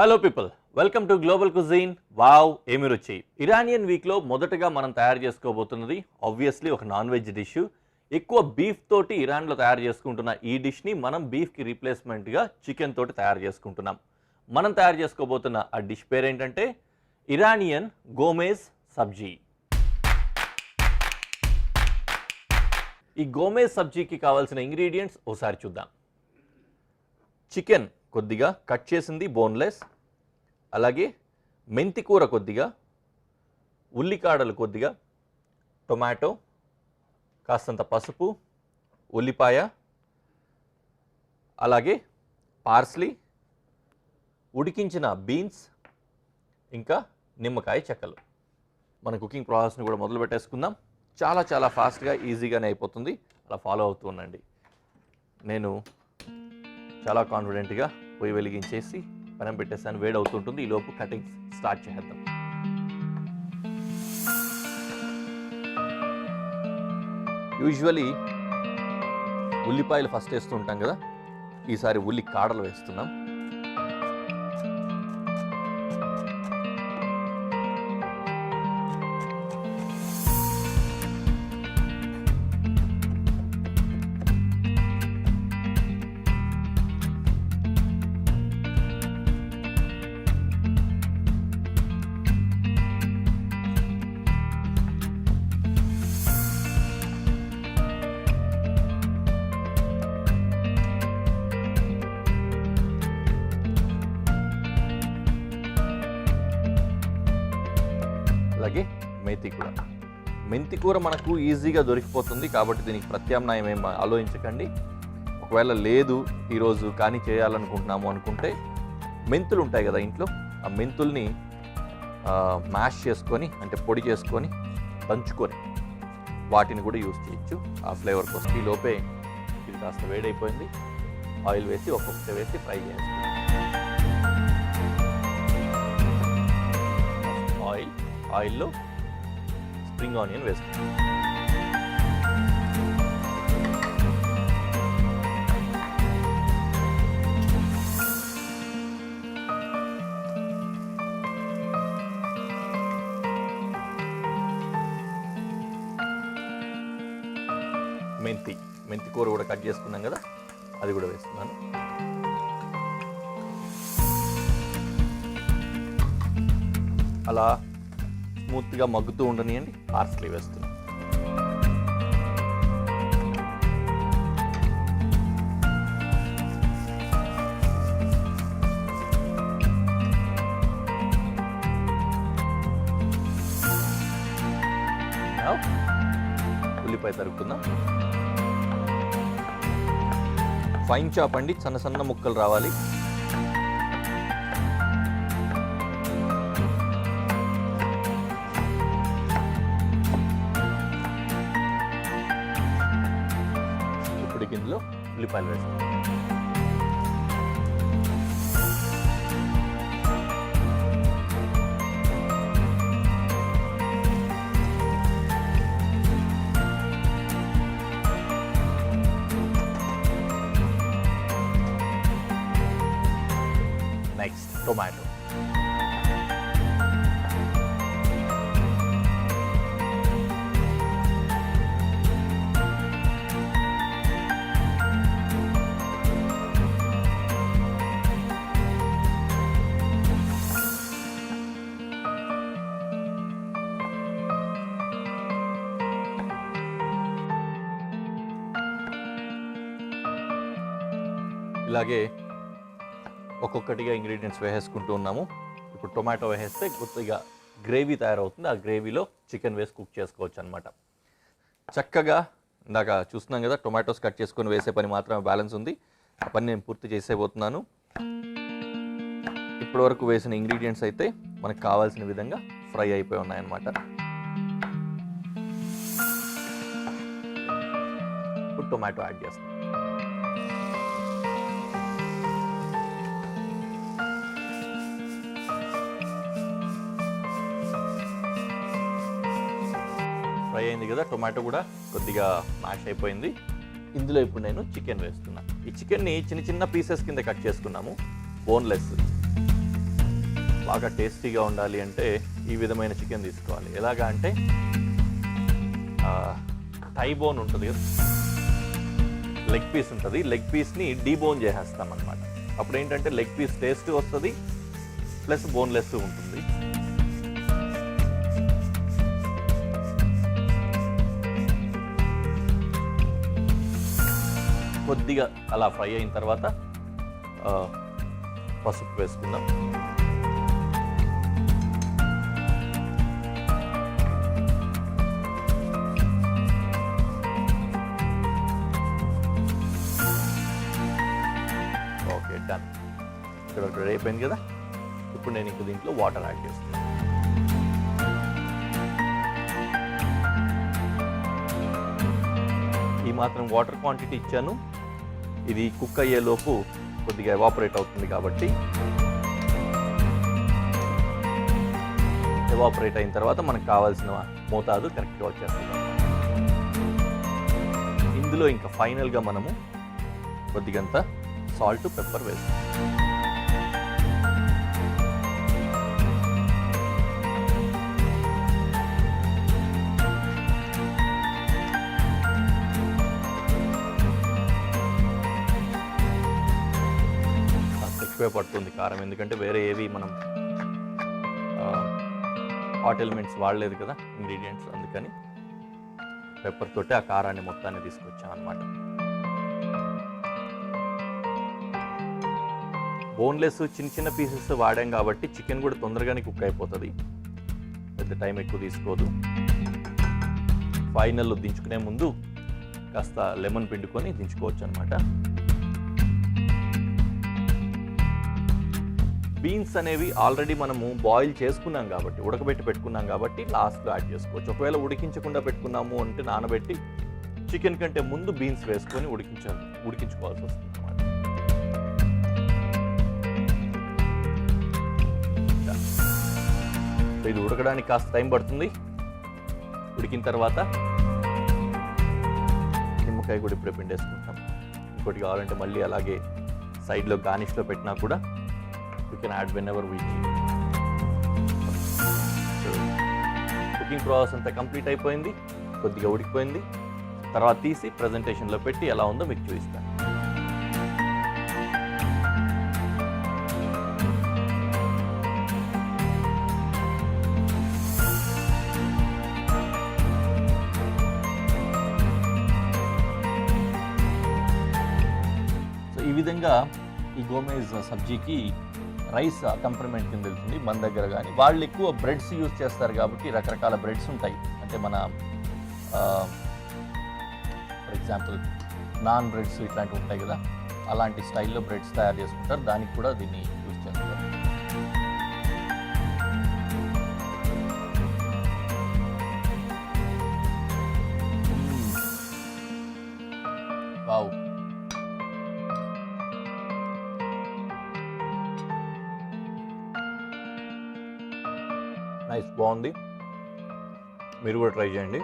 Hello people, welcome to global cuisine. Wow ఏమి రుచి. Iranian వీక్లో మొదటగా మనం తయారు చేసుకోబోతున్నది ఆబ్వియస్లీ ఒక నాన్ వెజ్ డిష్. ఎక్కువ బీఫ్ తోటి ఇరాన్లో తయారు చేసుకుంటున్న ఈ డిష్ని మనం బీఫ్కి రీప్లేస్మెంట్గా చికెన్ తోటి తయారు చేసుకుంటున్నాం. మనం తయారు చేసుకోబోతున్న ఆ డిష్ పేరేంటంటే ఇరానియన్ గోమేజ్ సబ్జీ. ఈ గోమేజ్ సబ్జీకి కావాల్సిన ఇంగ్రీడియంట్స్ ఒకసారి చూద్దాం. చికెన్ కొద్దిగా కట్ చేసింది బోన్లెస్, అలాగే మెంతి కూర కొద్దిగా, ఉల్లికాడలు కొద్దిగా, టొమాటో, కాస్తంత పసుపు, ఉల్లిపాయ, అలాగే పార్స్లీ, ఉడికించిన బీన్స్, ఇంకా నిమ్మకాయ చెక్కలు. మన కుకింగ్ ప్రాసెస్ని కూడా మొదలు పెట్టేసుకుందాం. చాలా చాలా ఫాస్ట్గా ఈజీగానే అయిపోతుంది. అలా ఫాలో అవుతూ ఉండండి. నేను చాలా కాన్ఫిడెంట్గా పొయ్యి వెలిగించేసి పెనం పెట్టేసాను. వేడి అవుతుంటుంది. ఈలోపు కటింగ్స్ స్టార్ట్ చేద్దాం. యూజువలీ ఉల్లిపాయలు ఫస్ట్ వేస్తూ ఉంటాం కదా, ఈసారి ఉల్లి కాడలు వేస్తున్నాం. అలాగే మెంతి కూర మనకు ఈజీగా దొరికిపోతుంది కాబట్టి దీనికి ప్రత్యామ్నాయం ఏం ఆలోచించకండి. ఒకవేళ లేదు ఈరోజు కానీ చేయాలనుకుంటున్నాము అనుకుంటే మెంతులు ఉంటాయి కదా ఇంట్లో, ఆ మెంతుల్ని మ్యాష్ చేసుకొని అంటే పొడి చేసుకొని దంచుకొని వాటిని కూడా యూజ్ చేయొచ్చు ఆ ఫ్లేవర్ కోసం. ఈ లోపే ఇది కాస్త వేడైపోయింది. ఆయిల్ వేసి ఒక్కొక్కటి వేసి ఫ్రై చేయాలి. ఆయిల్లో స్ప్రింగ్ ఆనియన్ వేస్తాం. మెంతి కూర కూడా కట్ చేసుకున్నాం కదా, అది కూడా వేస్తున్నాను. అలా స్మూత్గా మగ్గుతూ ఉండనియండి. పార్స్లీ వేస్తున్నాం. ఉల్లిపాయ తరుక్కుందాం. ఫైన్ చాప్ అండి, సన్న సన్న ముక్కలు రావాలి. ఇందులో ఉల్లిపాయలు వేస్తాం. Next tomato. ఇలాగే ఒక్కొక్కటిగా ఇంగ్రీడియంట్స్ వేసేసుకుంటూ ఉన్నాము. ఇప్పుడు టొమాటో వేసేస్తే కొద్దిగా గ్రేవీ తయారవుతుంది. ఆ గ్రేవీలో చికెన్ వేసి కుక్ చేసుకోవచ్చు అనమాట. చక్కగా ఇందాక చూస్తున్నాం కదా, టొమాటోస్ కట్ చేసుకొని వేసే పని మాత్రమే బ్యాలెన్స్ ఉంది. ఆ పని నేను పూర్తి చేసేపోతున్నాను. ఇప్పటివరకు వేసిన ఇంగ్రీడియంట్స్ అయితే మనకు కావాల్సిన విధంగా ఫ్రై అయిపోయి ఉన్నాయన్నమాట. ఇప్పుడు టొమాటో యాడ్ చేస్తాం. ఫ్రై అయింది కదా, టొమాటో కూడా కొద్దిగా మ్యాష్ అయిపోయింది. ఇందులో ఇప్పుడు నేను చికెన్ వేస్తున్నాను. ఈ చికెన్ని చిన్న చిన్న పీసెస్ కింద కట్ చేసుకున్నాము, బోన్లెస్. బాగా టేస్టీగా ఉండాలి అంటే ఈ విధమైన చికెన్ తీసుకోవాలి. ఎలాగా అంటే థై బోన్ ఉంటుంది కదా, లెగ్ పీస్ ఉంటుంది, లెగ్ పీస్ని డీబోన్ చేసేస్తాం అనమాట. అప్పుడు ఏంటంటే లెగ్ పీస్ టేస్ట్ వస్తుంది ప్లస్ బోన్లెస్ ఉంటుంది. కొద్దిగా అలా ఫ్రై అయిన తర్వాత పసుపు వేసుకుందాం. Okay, done. ఇక్కడ ఒకటి అయిపోయింది కదా. ఇప్పుడు నేను ఇంక దీంట్లో వాటర్ యాడ్ చేస్తున్నాను. ఈ మాత్రం వాటర్ క్వాంటిటీ ఇచ్చాను. ఇది కుక్ అయ్యేలోపు కొద్దిగా ఎవాపరేట్ అవుతుంది కాబట్టి ఎవాపరేట్ అయిన తర్వాత మనకు కావాల్సిన మోతాదు కరెక్ట్గా వచ్చేస్తుంది. ఇందులో ఇంకా ఫైనల్గా మనము కొద్దిగంత సాల్ట్, పెప్పర్ వేస్తాం. ఎక్కువే పడుతుంది కారం, ఎందుకంటే వేరే ఏవి మనం హాట్ ఎలిమెంట్స్ వాడలేదు కదా ఇంగ్రీడియంట్స్, అందుకని పెప్పర్ తోటి ఆ కారాన్ని మొత్తాన్ని తీసుకొచ్చాం అన్నమాట. బోన్లెస్ చిన్న చిన్న పీసెస్ వాడాం కాబట్టి చికెన్ కూడా తొందరగానే కుక్ అయిపోతుంది, పెద్ద టైం ఎక్కువ తీసుకోదు. ఫైనల్ దించుకునే ముందు కాస్త లెమన్ పిండుకొని దించుకోవచ్చు అనమాట. బీన్స్ అనేవి ఆల్రెడీ మనము బాయిల్ చేసుకున్నాం కాబట్టి, ఉడకబెట్టి పెట్టుకున్నాం కాబట్టి లాస్ట్లో యాడ్ చేసుకోవచ్చు. ఒకవేళ ఉడికించకుండా పెట్టుకున్నాము అంటే నానబెట్టి చికెన్ కంటే ముందు బీన్స్ వేసుకొని ఉడికించుకోవాల్సి వస్తుంది అన్నమాట. ఇది ఉడకడానికి కాస్త టైం పడుతుంది. ఉడికిన తర్వాత నిమ్మకాయ కూడా ఇప్పుడే పిండేసుకుంటాం. ఇంకోటి కావాలంటే మళ్ళీ అలాగే సైడ్లో గార్నిష్లో పెట్టినా కూడా you can add whenever we need. So, cooking process అంతా కంప్లీట్ అయిపోయింది, కొద్దిగా ఉడికిపోయింది. తర్వాత తీసి ప్రజెంటేషన్లో పెట్టి ఎలా ఉందో మీకు చూపిస్తాను. సో ఈ విధంగా ఈ గోమేజ్ సబ్జీకి రైస్ అకంపనిమెంట్ కింద వెళ్తుంది మన దగ్గర. కానీ వాళ్ళు ఎక్కువ బ్రెడ్స్ యూజ్ చేస్తారు కాబట్టి రకరకాల బ్రెడ్స్ ఉంటాయి. అంటే మన ఫర్ ఎగ్జాంపుల్ నాన్ బ్రెడ్స్ ఇట్లాంటివి ఉంటాయి కదా, అలాంటి స్టైల్లో బ్రెడ్స్ తయారు చేసుకుంటారు. దానికి కూడా దీన్ని యూజ్ చేస్తారు. వావ్, నైస్, బాగుంది. మీరు కూడా ట్రై చేయండి,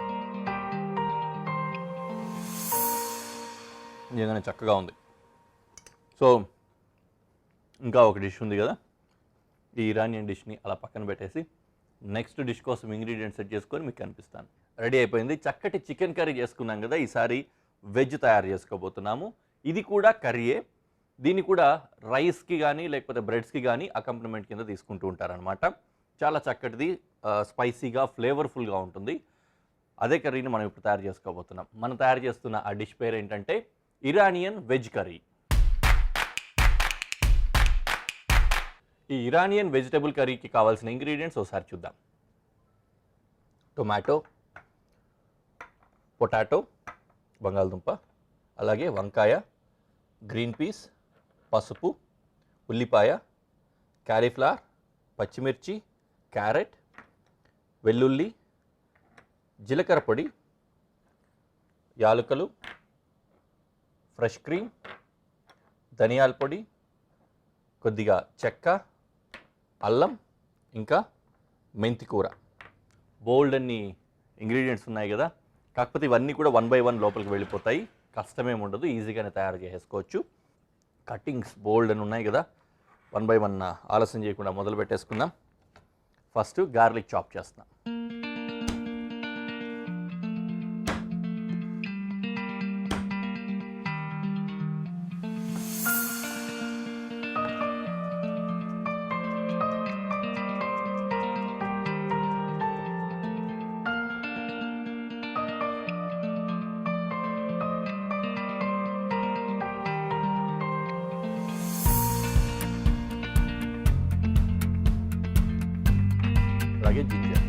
నిజంగానే చక్కగా ఉంది. సో ఇంకా ఒక డిష్ ఉంది కదా, ఈ ఇరానియన్ డిష్ని అలా పక్కన పెట్టేసి నెక్స్ట్ డిష్ కోసం ఇంగ్రీడియంట్స్ సెట్ చేసుకొని మీకు కనిపిస్తాను. రెడీ అయిపోయింది. చక్కటి చికెన్ కర్రీ చేసుకున్నాం కదా, ఈసారి వెజ్ తయారు చేసుకోబోతున్నాము. ఇది కూడా కర్రీయే. దీన్ని కూడా రైస్కి కానీ లేకపోతే బ్రెడ్స్కి కానీ అకంపనిమెంట్ కింద తీసుకుంటూ ఉంటారనమాట. చాలా చక్కటిది, స్పైసీగా ఫ్లేవర్ఫుల్గా ఉంటుంది. అదే కర్రీని మనం ఇప్పుడు తయారు చేసుకోబోతున్నాం. మనం తయారు చేస్తున్న ఆ డిష్ పేరు ఏంటంటే ఇరానియన్ వెజ్ కర్రీ. ఈ ఇరానియన్ వెజిటబుల్ కర్రీకి కావాల్సిన ఇంగ్రీడియంట్స్ ఒకసారి చూద్దాం. టొమాటో, పొటాటో, బంగాళదుంప, అలాగే వంకాయ, గ్రీన్ పీస్, పసుపు, ఉల్లిపాయ, క్యాలీఫ్లవర్, పచ్చిమిర్చి, క్యారెట్, వెల్లుల్లి, జీలకర్ర పొడి, యాలకులు, ఫ్రెష్ క్రీమ్, ధనియాల పొడి, కొద్దిగా చెక్క, అల్లం, ఇంకా మెంతి కూర. బోల్డ్ అన్ని ఇంగ్రీడియంట్స్ ఉన్నాయి కదా, కాకపోతే ఇవన్నీ కూడా 1 by 1 లోపలికి వెళ్ళిపోతాయి. కష్టమేమి ఉండదు, ఈజీగానే తయారు చేసుకోవచ్చు. కటింగ్స్ బోల్డ్ అని ఉన్నాయి కదా, 1 by 1 ఆలస్యం చేయకుండా మొదలు పెట్టేసుకుందాం. ఫస్ట్ గార్లిక్ చాప్ చేస్తున్నా. అలాగే జింజర్,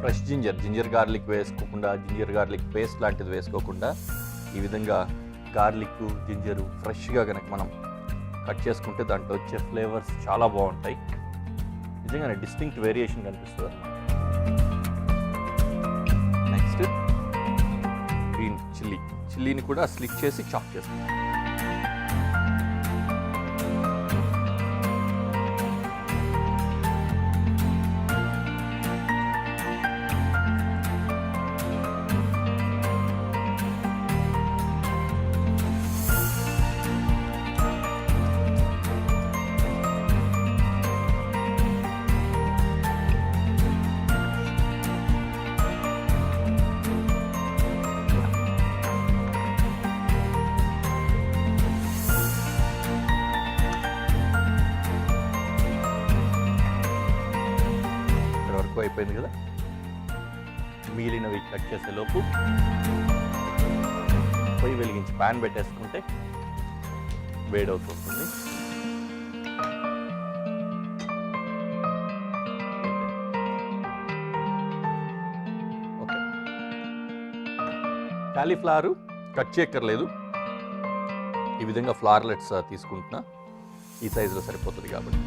ఫ్రెష్ జింజర్ గార్లిక్ వేసుకోకుండా, జింజర్ గార్లిక్ పేస్ట్ లాంటిది వేసుకోకుండా ఈ విధంగా గార్లిక్ జింజరు ఫ్రెష్గా కనుక మనం కట్ చేసుకుంటే దాంట్లో వచ్చే ఫ్లేవర్స్ చాలా బాగుంటాయి. నిజంగానే డిస్టింక్ట్ వేరియేషన్ కనిపిస్తుంది. నెక్స్ట్ గ్రీన్ చిల్లీని కూడా స్లిక్ చేసి చాప్ చేస్తాం. అయిపోయింది కదా. మిగిలినవి కట్ చేసేలోపు పొయ్యి వెలిగించి ప్యాన్ పెట్టేసుకుంటే వేడవుతుంది. ఓకే, కాలీఫ్లవర్ కట్ చేయక్కర్లేదు. ఈ విధంగా ఫ్లవర్లెట్స్ తీసుకుంటున్నా, ఈ సైజులో సరిపోతుంది కాబట్టి.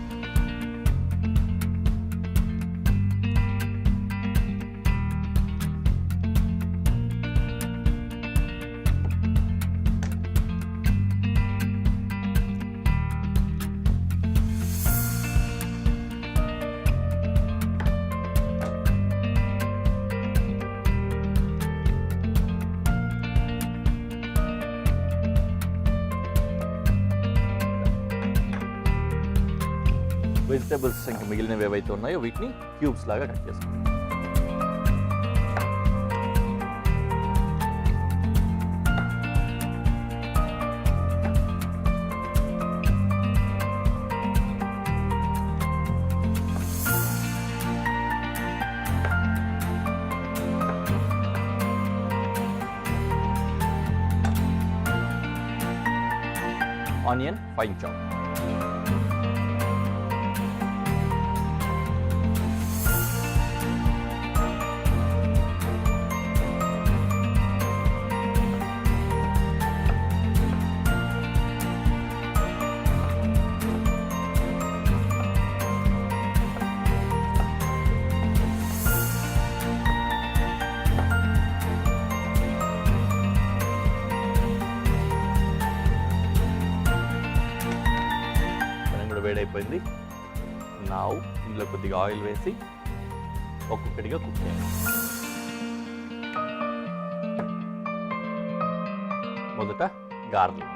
వెజిటేబుల్స్ ఇంకా మిగిలినవి ఏవైతే ఉన్నాయో వీటిని క్యూబ్స్ లాగా కట్ చేసుకుంటాం. ఆనియన్ ఫైన్ చాప్, వేడైపోయింది. నా ఇందులో కొద్దిగా ఆయిల్ వేసి ఒక్కొక్కటిగా కుక్ చేయాలి. మొదట గార్లిక్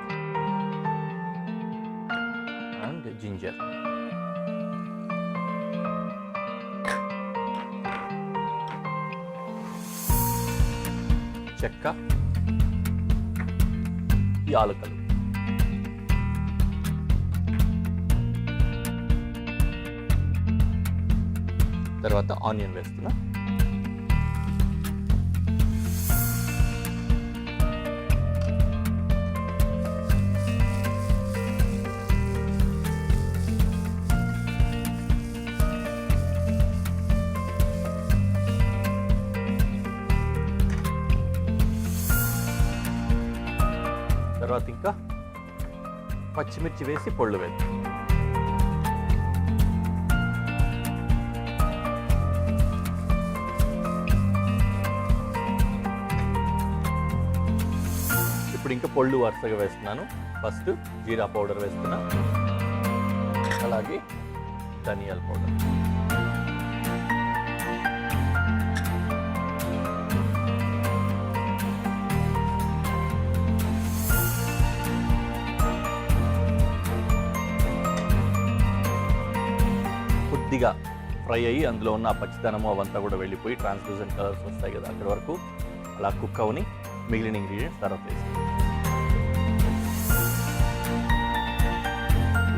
అండ్ జింజర్, చెక్క, యాలకులు, తర్వాత ఆనియన్ వేస్తున్నా. తర్వాత ఇంకా పచ్చిమిర్చి వేసి పొళ్ళు వేద్దాం. ఇప్పుడు ఇంకా పొళ్ళు వరుసగా వేస్తున్నాను. ఫస్ట్ జీరా పౌడర్ వేస్తున్నా, అలాగే ధనియాల పౌడర్. కొద్దిగా ఫ్రై అయ్యి అందులో ఉన్న పచ్చిదనము అవంతా కూడా వెళ్ళిపోయి ట్రాన్స్లూజెంట్ కలర్స్ వస్తాయి కదా, అక్కడి వరకు అలా కుక్ అవని మిగిలిన ఇంగ్రీడియంట్స్ తర్వాత వేస్తాం.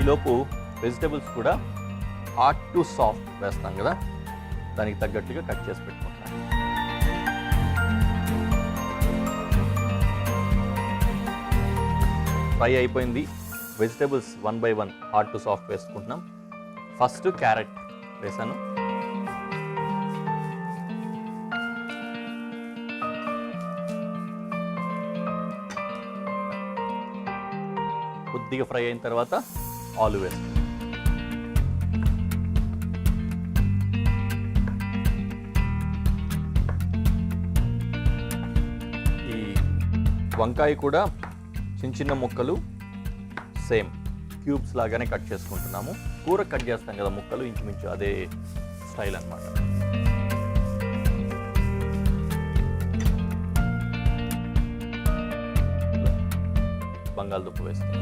ఈలోపు వెజిటబుల్స్ కూడా హాట్ టు సాఫ్ట్ వేస్తాం కదా, దానికి తగ్గట్టుగా కట్ చేసి పెట్టుకుంటాం. ఫ్రై అయిపోయింది. Vegetables 1 by 1 hot to soft వేసుకుంటున్నాం. ఫస్ట్ క్యారెట్ వేసాను, కొద్దిగా ఫ్రై అయిన తర్వాత ఆలు వేస్తాను. ఈ వంకాయ కూడా చిన్న చిన్న ముక్కలు సేమ్ క్యూబ్స్ లాగానే కట్ చేసుకుంటున్నాము. కూర కట్ చేస్తాం కదా ముక్కలు, ఇంచుమించు అదే స్టైల్ అన్నమాట. బంగాళదుంప వేస్తాం.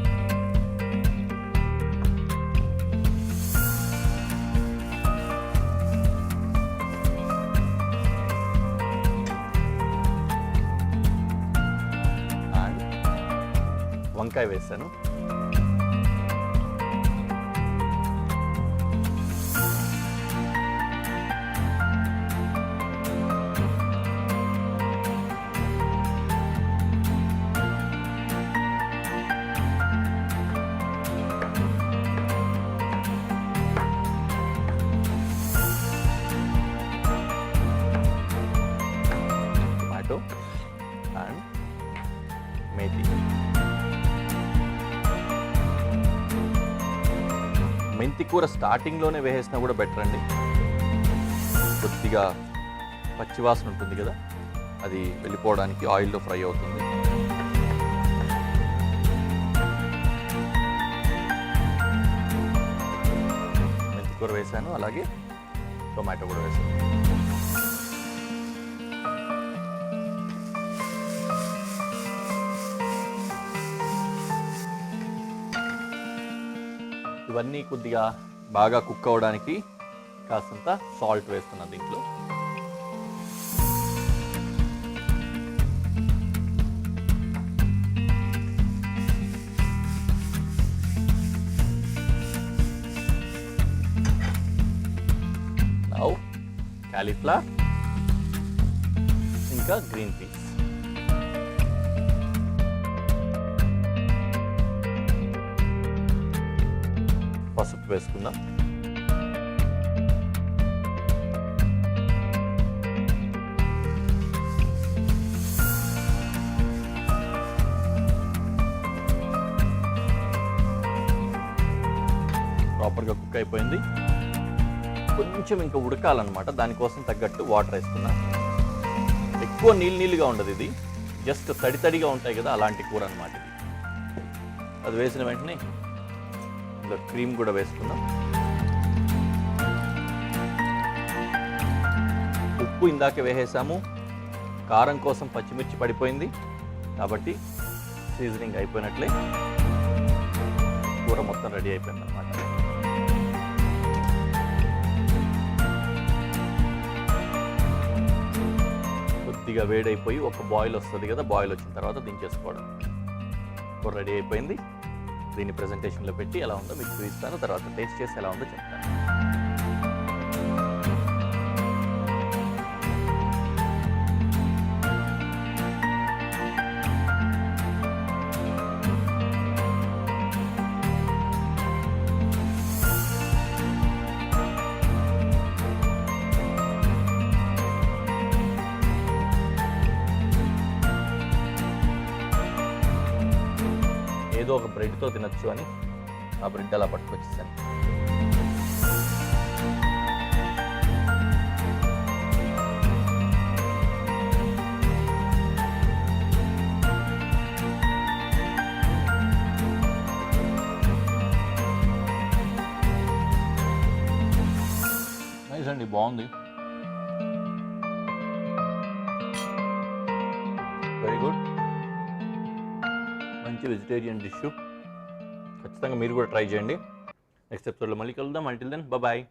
అండ్ వంకాయ వేస్తాను. అండ్ మేతి. మెంతి కూర స్టార్టింగ్లోనే వేసేసినా కూడా బెటర్ అండి. కొద్దిగా పచ్చివాసన ఉంటుంది కదా, అది వెళ్ళిపోవడానికి ఆయిల్లో ఫ్రై అవుతుంది. మెంతి కూర వేసాను, అలాగే టొమాటో కూడా వేసాను. ఇవన్నీ కొద్దిగా బాగా కుక్ అవ్వడానికి కాస్తంత సాల్ట్ వేస్తున్నాను దీంట్లో. నౌ కాలీఫ్లవర్ ఇంకా గ్రీన్ పీస్. పసుపు వేసుకుందాం. ప్రాపర్గా కుక్ అయిపోయింది. కొంచెం ఇంకా ఉడకాలన్నమాట, దానికోసం తగ్గట్టు వాటర్ వేసుకున్నా. ఎక్కువ నీళ్ళుగా ఉండదు ఇది, జస్ట్ తడిగా ఉంటాయి కదా అలాంటి కూర అన్నమాట ఇది. అది వేసిన వెంటనే ఇందులో క్రీమ్ కూడా వేసుకుందాం. ఉప్పు ఇందాక వేసేసాము, కారం కోసం పచ్చిమిర్చి పడిపోయింది కాబట్టి సీజనింగ్ అయిపోయినట్లే. కూర మొత్తం రెడీ అయిపోయింది అన్నమాట. కొద్దిగా వేడైపోయి ఒక బాయిల్ వస్తుంది కదా, బాయిల్ వచ్చిన తర్వాత దించేసుకోవడం. కూర రెడీ అయిపోయింది. దీన్ని ప్రెజెంటేషన్లో పెట్టి ఎలా ఉందో మీకు చూపిస్తాను, తర్వాత టేస్ట్ చేసి ఎలా ఉందో చెప్తాను. ఏదో ఒక బ్రెడ్తో తినచ్చు అని ఆ బ్రెడ్ అలా పట్టుకొచ్చేసాను. ఉంది, బాగుంది. Very good. మంచి వెజిటేరియన్ డిష్. ఖచ్చితంగా మీరు కూడా ట్రై చేయండి. నెక్స్ట్ ఎపిసోడ్లో మళ్ళీ కలుద్దాం. Until then bye.